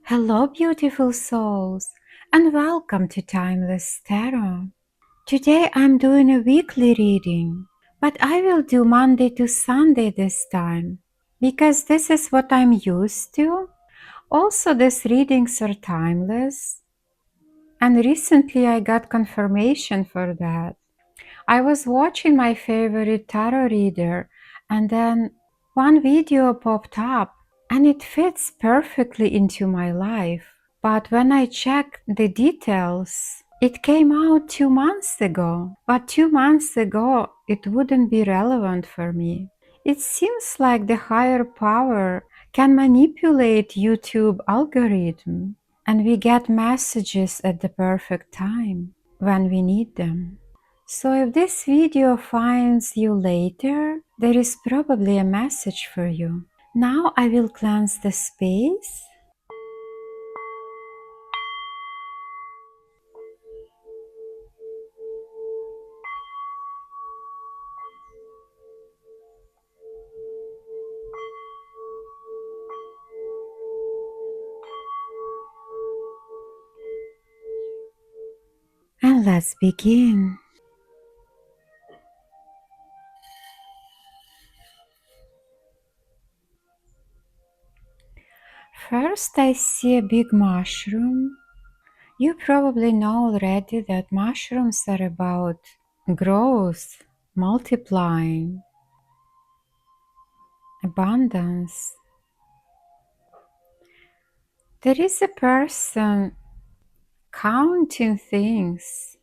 Hello, beautiful souls, and welcome to Timeless Tarot. Today I'm doing a weekly reading, but I will do Monday to Sunday this time because this is what I'm used to. Also, these readings are timeless, and recently I got confirmation for that. I was watching my favorite tarot reader, and then one video popped up, and it fits perfectly into my life. But when I checked the details, it came out 2 months ago. But 2 months ago, it wouldn't be relevant for me. It seems like the higher power can manipulate YouTube algorithm, and we get messages at the perfect time when we need them. So if this video finds you later, there is probably a message for you. Now I will cleanse the space. And let's begin. First, I see a big mushroom. You probably know already that mushrooms are about growth, multiplying, abundance. There is a person counting things.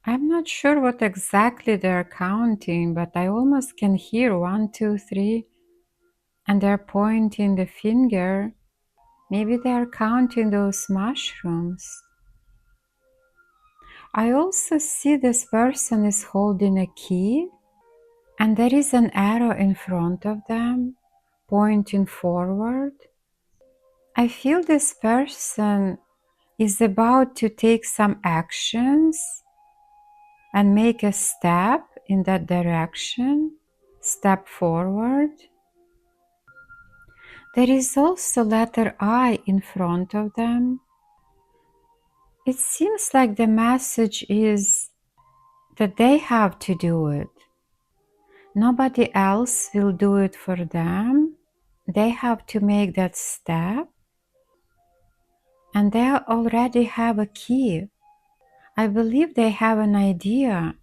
I'm not sure what exactly they're counting, but I almost can hear 1, 2, 3, and they're pointing the finger. Maybe they're counting those mushrooms. I also see this person is holding a key, and there is an arrow in front of them pointing forward. I feel this person is about to take some actions and make a step in that direction, step forward. There is also letter I in front of them. It seems like the message is that they have to do it. Nobody else will do it for them. They have to make that step, and they already have a key. I believe they have an idea.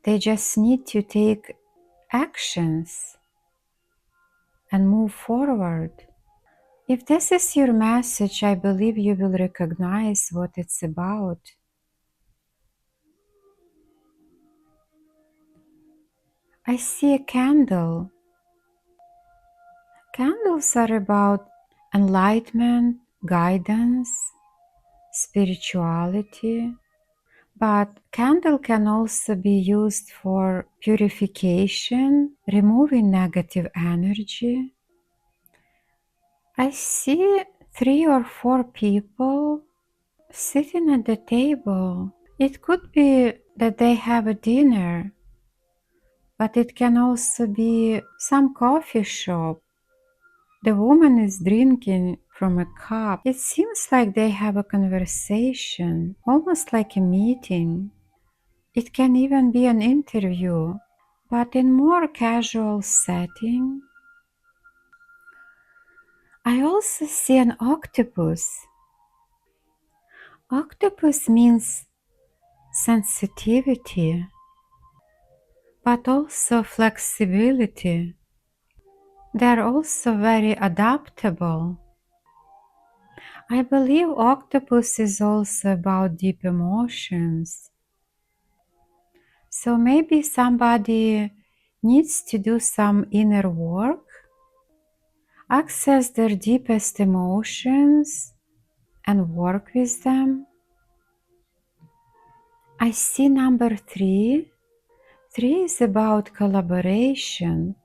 They just need to take actions and move forward. If this is your message, I believe you will recognize what it's about. I see a candle. Candles are about enlightenment, guidance, spirituality, but candle can also be used for purification, removing negative energy. I see 3 or 4 people sitting at the table. It could be that they have a dinner, but it can also be some coffee shop. The woman is drinking from a cup. It seems like they have a conversation, almost like a meeting. It can even be an interview, but in more casual setting. I also see an octopus. Octopus means sensitivity, but also flexibility. They're also very adaptable. I believe octopus is also about deep emotions. So maybe somebody needs to do some inner work, access their deepest emotions, and work with them. I see number 3. 3 is about collaboration,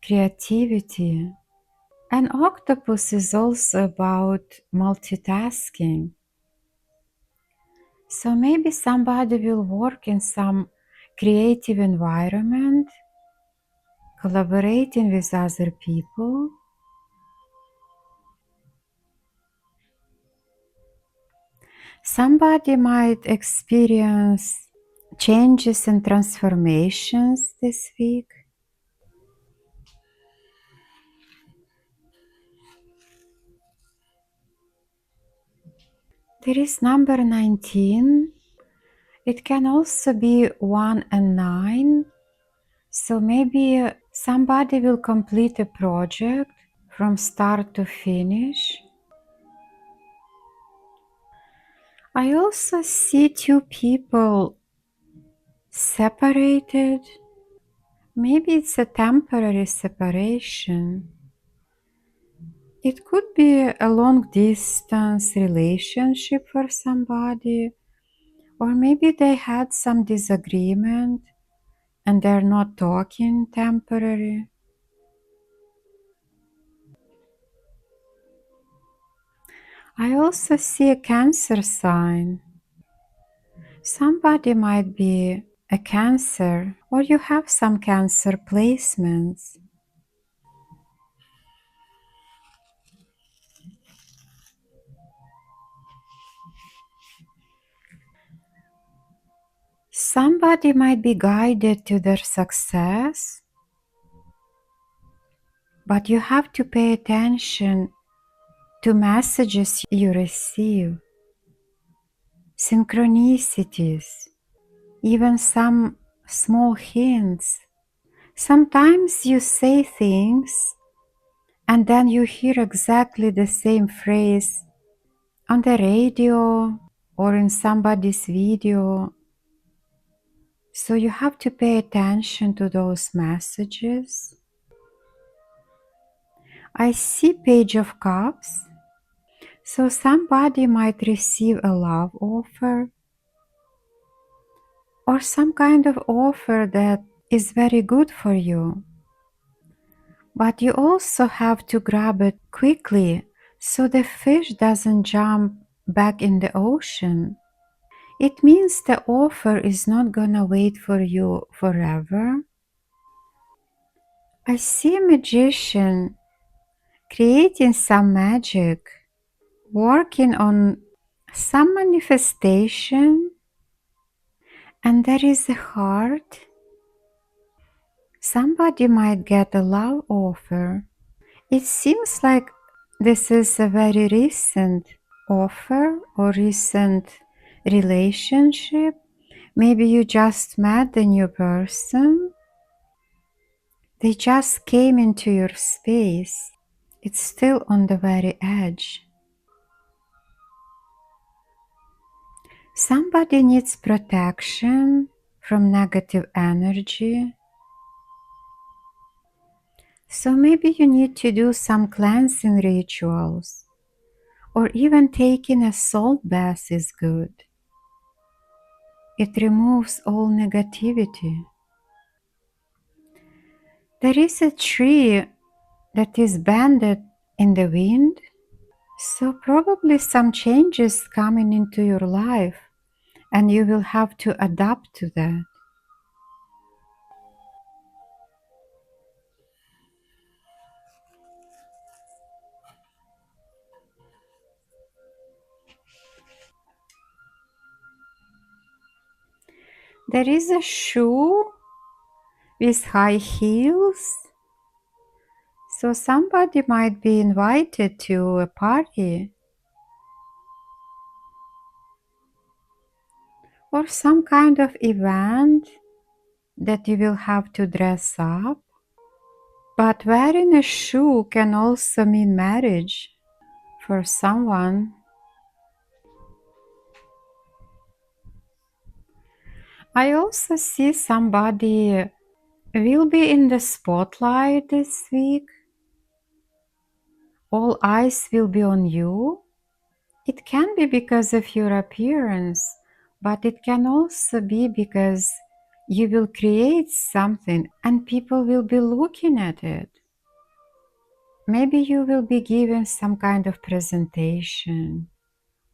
creativity. And octopus is also about multitasking. So maybe somebody will work in some creative environment, collaborating with other people. Somebody might experience changes and transformations this week. There is number 19. It can also be 1 and 9. So maybe somebody will complete a project from start to finish. I also see two people separated. Maybe it's a temporary separation. It could be a long distance relationship for somebody, or maybe they had some disagreement and they're not talking temporary. I also see a Cancer sign. Somebody might be a Cancer, or you have some Cancer placements. Somebody might be guided to their success, but you have to pay attention to messages you receive, synchronicities, even some small hints. Sometimes you say things and then you hear exactly the same phrase on the radio or in somebody's video. So you have to pay attention to those messages. I see Page of Cups. So somebody might receive a love offer or some kind of offer that is very good for you. But you also have to grab it quickly so the fish doesn't jump back in the ocean. It means the offer is not gonna wait for you forever. I see a magician creating some magic, working on some manifestation, and there is a heart. Somebody might get a love offer. It seems like this is a very recent offer or recent relationship. Maybe you just met a new person. They just came into your space. It's still on the very edge. Somebody needs protection from negative energy. So maybe you need to do some cleansing rituals, or even taking a salt bath is good. It removes all negativity. There is a tree that is bended in the wind, so probably some changes coming into your life and you will have to adapt to that. There is a shoe with high heels, so somebody might be invited to a party or some kind of event that you will have to dress up. But wearing a shoe can also mean marriage for someone. I also see somebody will be in the spotlight this week. All eyes will be on you. It can be because of your appearance, but it can also be because you will create something and people will be looking at it. Maybe you will be giving some kind of presentation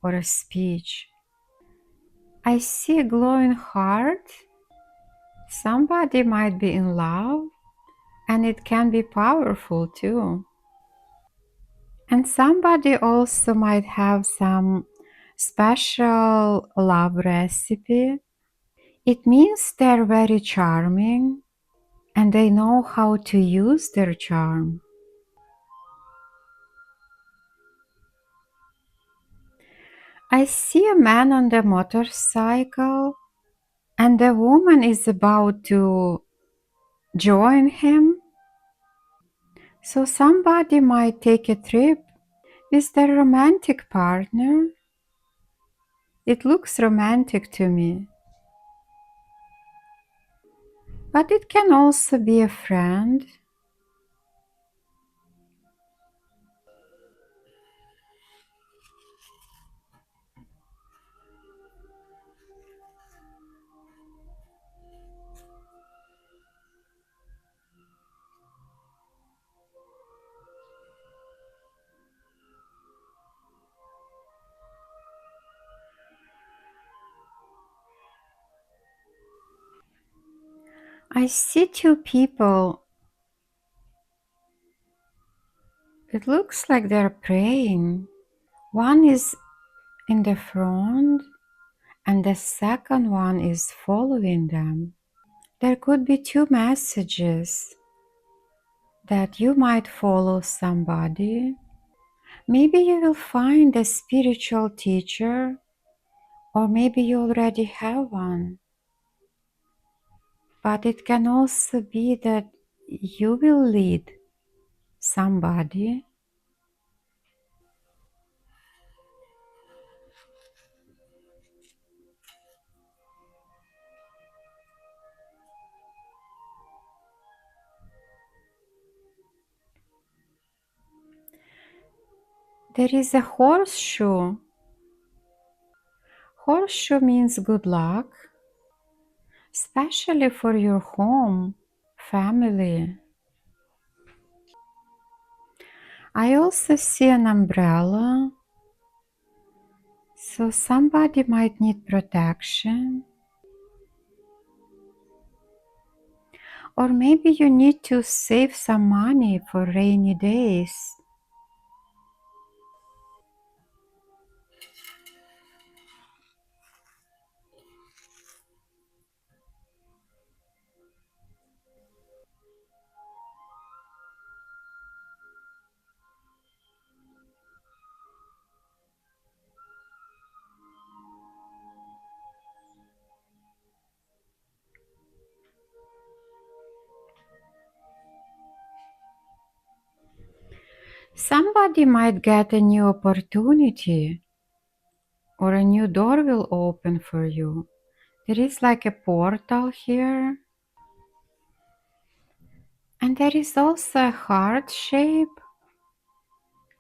or a speech. I see a glowing heart. Somebody might be in love, and it can be powerful too. And somebody also might have some special love recipe. It means they're very charming and they know how to use their charm. I see a man on the motorcycle and the woman is about to join him. So somebody might take a trip with their romantic partner. It looks romantic to me. But it can also be a friend. I see two people. It looks like they're praying. One is in the front and the second one is following them. There could be two messages that you might follow somebody. Maybe you will find a spiritual teacher, or maybe you already have one. But it can also be that you will lead somebody. There is a horseshoe. Horseshoe means good luck, especially for your home, family. I also see an umbrella, so somebody might need protection. Or maybe you need to save some money for rainy days. Somebody might get a new opportunity or a new door will open for you. There is like a portal here. And there is also a heart shape.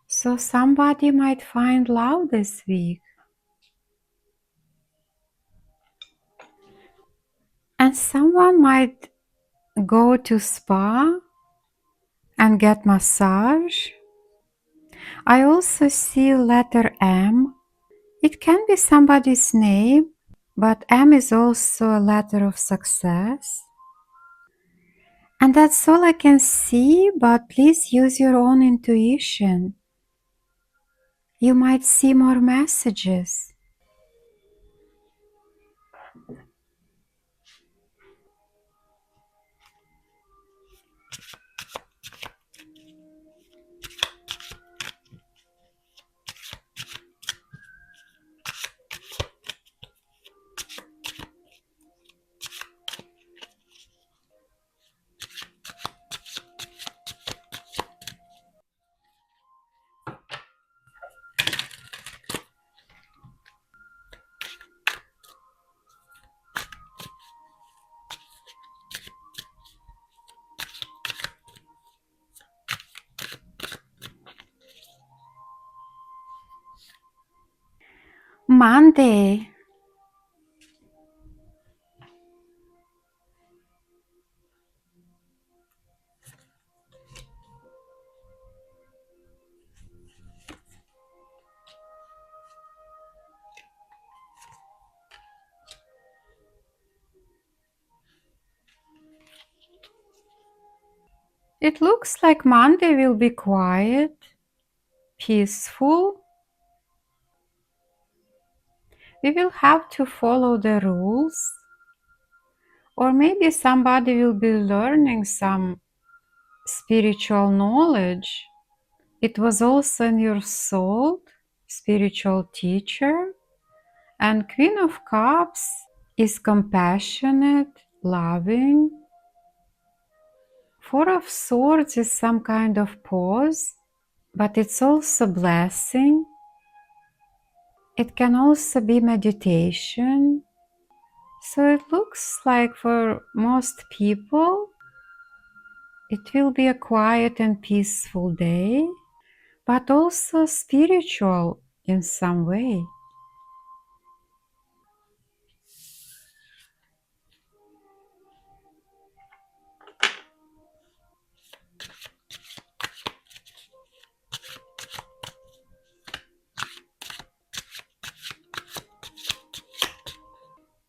So somebody might find love this week. And someone might go to spa and get massage. I also see letter M. It can be somebody's name, but M is also a letter of success. And that's all I can see, but please use your own intuition. You might see more messages. Monday. It looks like Monday will be quiet, peaceful. we will have to follow the rules, or maybe somebody will be learning some spiritual knowledge. It was also in your soul, spiritual teacher. And Queen of Cups is compassionate, loving. Four of Swords is some kind of pause, but it's also blessing. It can also be meditation. So it looks like for most people, it will be a quiet and peaceful day, but also spiritual in some way.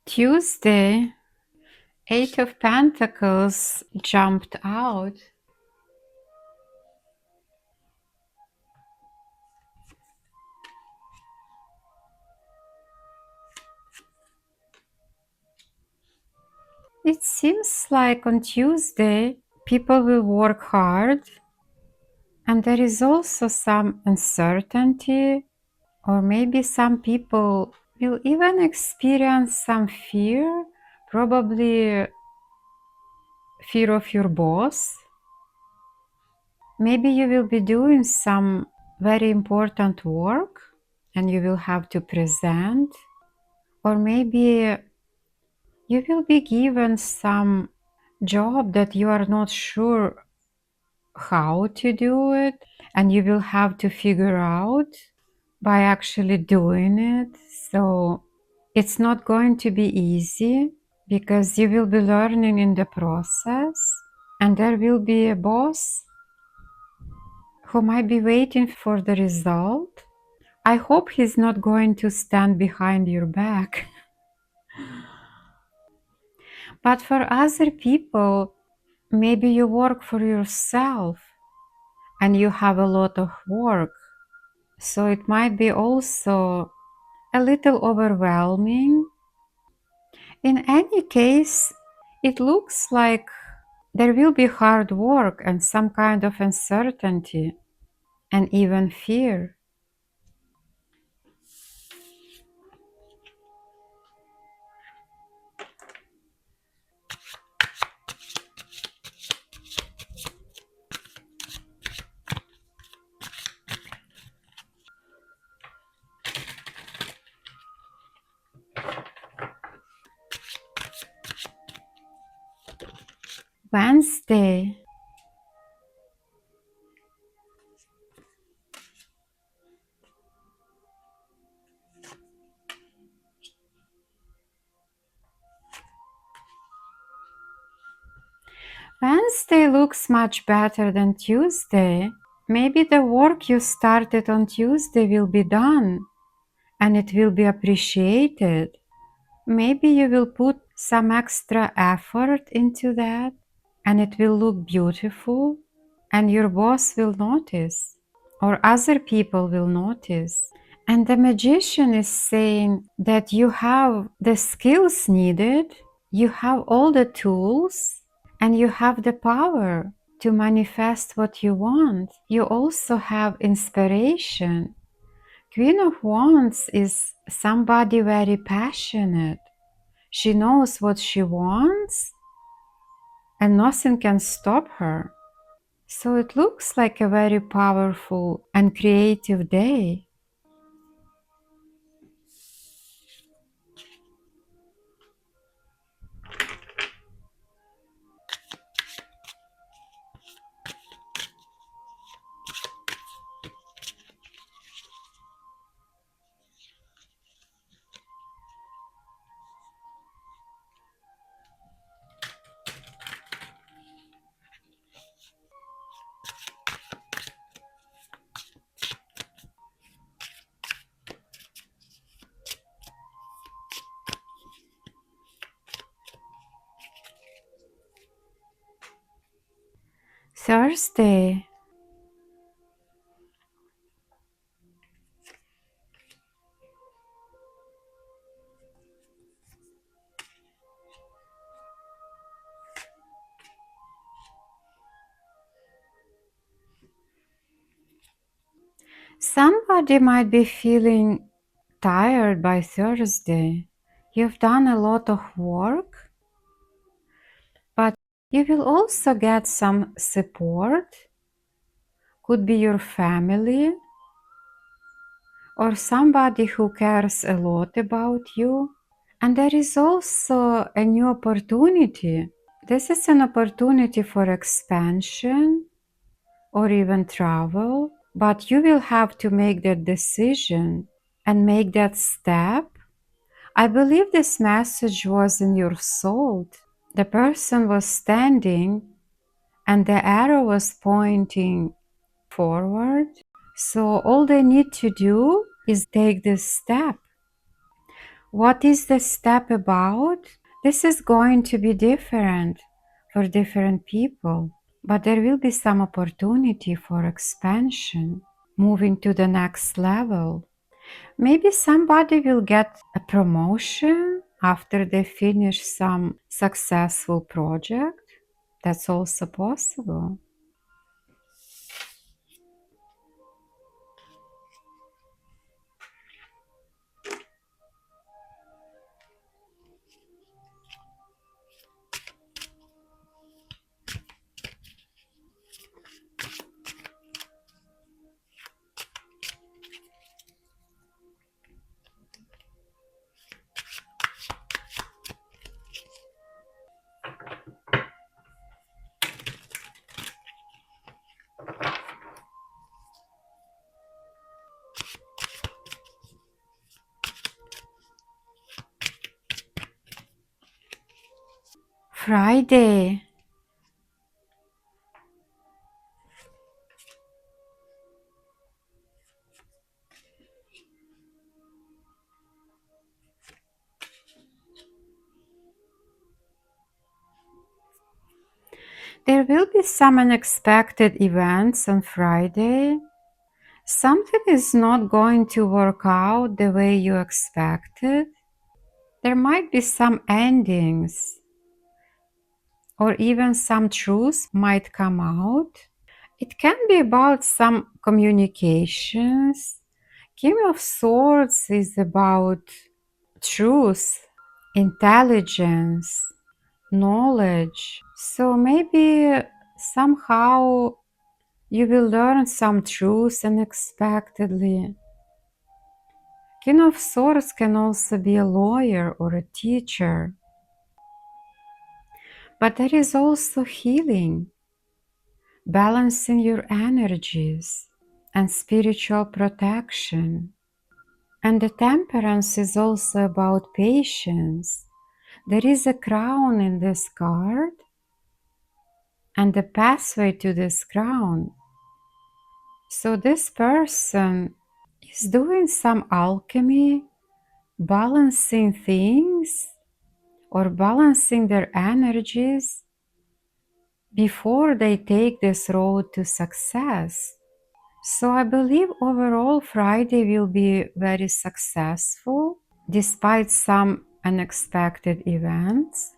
Tuesday, Eight of Pentacles jumped out. It seems like on Tuesday, people will work hard, and there is also some uncertainty, or maybe some people will even experience some fear, probably fear of your boss. Maybe you will be doing some very important work and you will have to present, or maybe you will be given some job that you are not sure how to do it, and you will have to figure out by actually doing it. So it's not going to be easy because you will be learning in the process, and there will be a boss who might be waiting for the result. I hope he's not going to stand behind your back. But for other people, maybe you work for yourself and you have a lot of work. So it might be also a little overwhelming. In any case, it looks like there will be hard work and some kind of uncertainty and even fear. Wednesday, Wednesday looks much better than Tuesday. Maybe the work you started on Tuesday will be done and it will be appreciated. Maybe you will put some extra effort into that and it will look beautiful and your boss will notice or other people will notice. And the magician is saying that you have the skills needed, you have all the tools, and you have the power to manifest what you want. You also have inspiration. Queen of Wands is somebody very passionate. She knows what she wants and nothing can stop her. So it looks like a very powerful and creative day. Thursday, Somebody might be feeling tired by Thursday. You've done a lot of work, but you will also get some support. Could be your family or somebody who cares a lot about you. And there is also a new opportunity. This is an opportunity for expansion or even travel, but you will have to make that decision and make that step. I believe this message was in your soul. The person was standing and the arrow was pointing forward. So all they need to do is take this step. What is the step about? This is going to be different for different people, but there will be some opportunity for expansion, moving to the next level. Maybe somebody will get a promotion after they finish some successful project. That's also possible. Friday. There will be some unexpected events on Friday. Something is not going to work out the way you expected. There might be some endings, or even some truths might come out. It can be about some communications. King of Swords is about truth, intelligence, knowledge. So maybe somehow you will learn some truth unexpectedly. King of Swords can also be a lawyer or a teacher. But there is also healing, balancing your energies, and spiritual protection. And the temperance is also about patience. There is a crown in this card, and the pathway to this crown. So this person is doing some alchemy, balancing things or balancing their energies before they take this road to success. So I believe overall Friday will be very successful despite some unexpected events.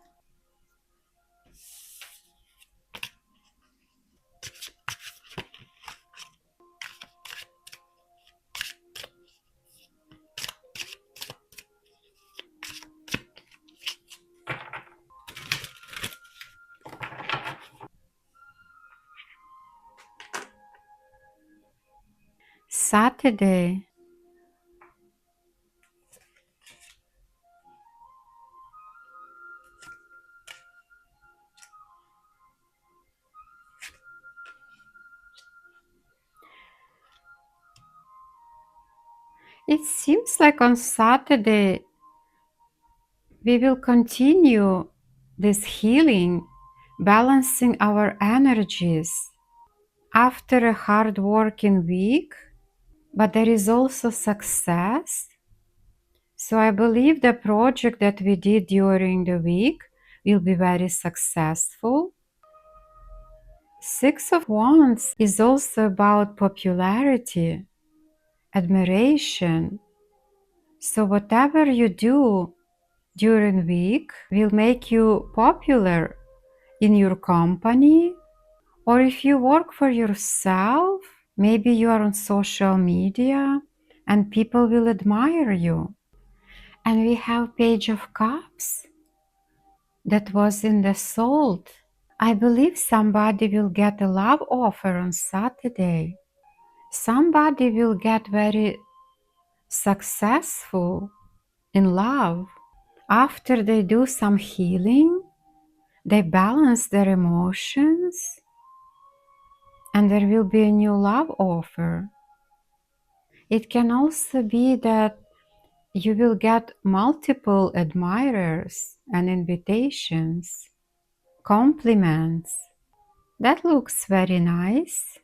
Saturday. It seems like on Saturday we will continue this healing, balancing our energies after a hard working week, but there is also success. So I believe the project that we did during the week will be very successful. Six of Wands is also about popularity, admiration. So whatever you do during week will make you popular in your company, or if you work for yourself, Maybe you are on social media and people will admire you. And we have Page of Cups that was in the salt. I believe somebody will get a love offer on Saturday. Somebody will get very successful in love. After they do some healing, they balance their emotions, and there will be a new love offer. It can also be that you will get multiple admirers and invitations, compliments. That looks very nice.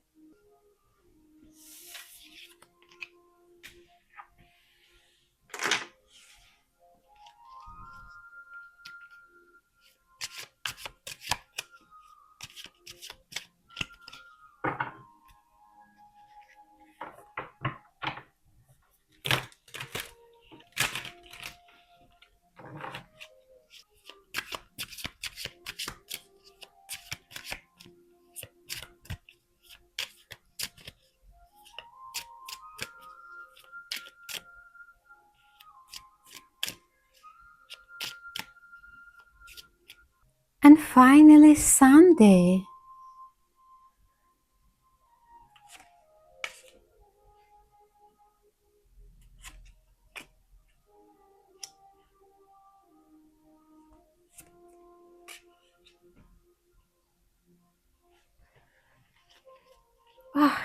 And finally, Sunday.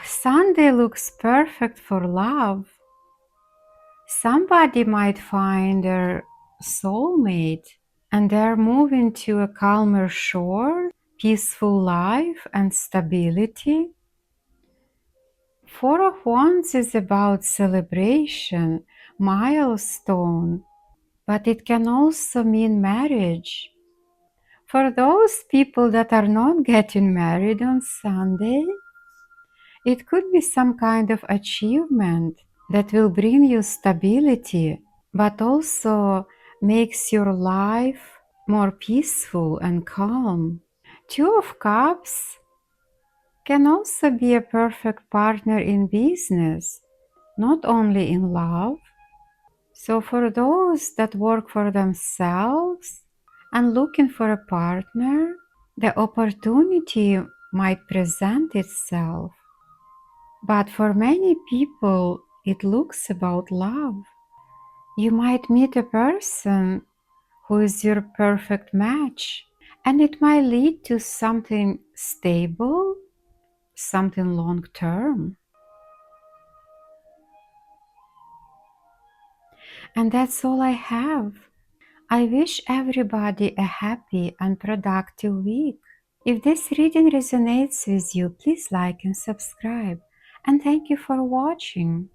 Sunday looks perfect for love. Somebody might find their soulmate and they're moving to a calmer shore, peaceful life and stability. Four of Wands is about celebration, milestone, but it can also mean marriage. For those people that are not getting married on Sunday, it could be some kind of achievement that will bring you stability, but also makes your life more peaceful and calm. Two of Cups can also be a perfect partner in business, not only in love. So for those that work for themselves and looking for a partner, the opportunity might present itself. But for many people, it looks about love. You might meet a person who is your perfect match, and it might lead to something stable, something long term. And that's all I have. I wish everybody a happy and productive week. If this reading resonates with you, please like and subscribe. And thank you for watching.